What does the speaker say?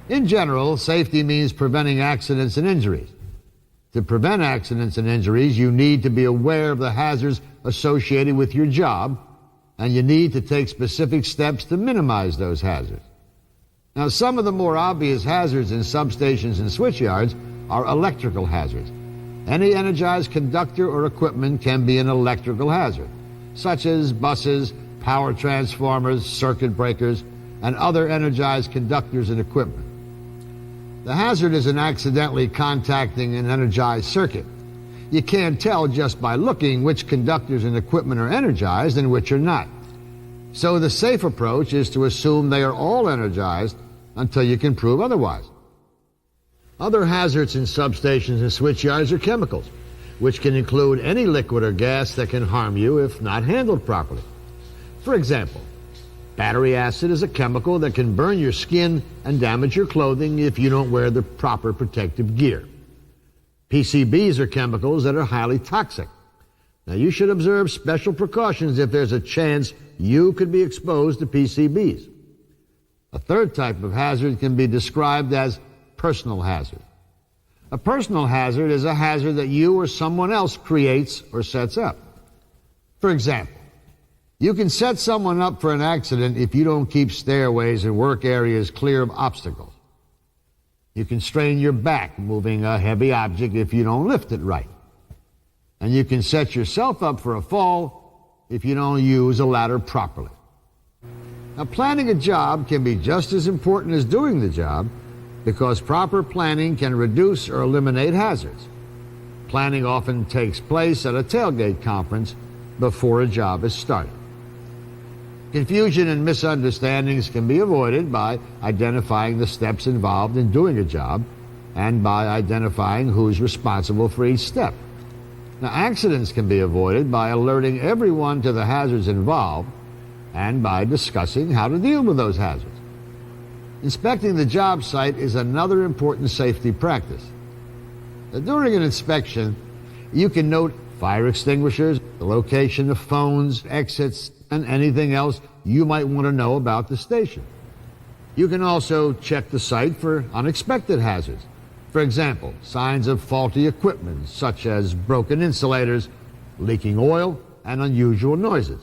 In general, safety means preventing accidents and injuries. To prevent accidents and injuries, you need to be aware of the hazards associated with your job, and you need to take specific steps to minimize those hazards. Now, some of the more obvious hazards in substations and switchyards are electrical hazards. Any energized conductor or equipment can be an electrical hazard, such as buses, power transformers, circuit breakers, and other energized conductors and equipment. The hazard is in accidentally contacting an energized circuit. You can't tell just by looking which conductors and equipment are energized and which are not. So the safe approach is to assume they are all energized until you can prove otherwise. Other hazards in substations and switchyards are chemicals, which can include any liquid or gas that can harm you if not handled properly. For example, battery acid is a chemical that can burn your skin and damage your clothing if you don't wear the proper protective gear. PCBs are chemicals that are highly toxic. Now, you should observe special precautions if there's a chance you could be exposed to PCBs. A third type of hazard can be described as personal hazard. A personal hazard is a hazard that you or someone else creates or sets up. For example, you can set someone up for an accident if you don't keep stairways and work areas clear of obstacles. You can strain your back moving a heavy object if you don't lift it right. And you can set yourself up for a fall if you don't use a ladder properly. Now, planning a job can be just as important as doing the job because proper planning can reduce or eliminate hazards. Planning often takes place at a tailgate conference before a job is started. Confusion and misunderstandings can be avoided by identifying the steps involved in doing a job and by identifying who's responsible for each step. Now, accidents can be avoided by alerting everyone to the hazards involved and by discussing how to deal with those hazards. Inspecting the job site is another important safety practice. During an inspection, you can note fire extinguishers, the location of phones, exits, and anything else you might want to know about the station. You can also check the site for unexpected hazards. For example, signs of faulty equipment, such as broken insulators, leaking oil, and unusual noises.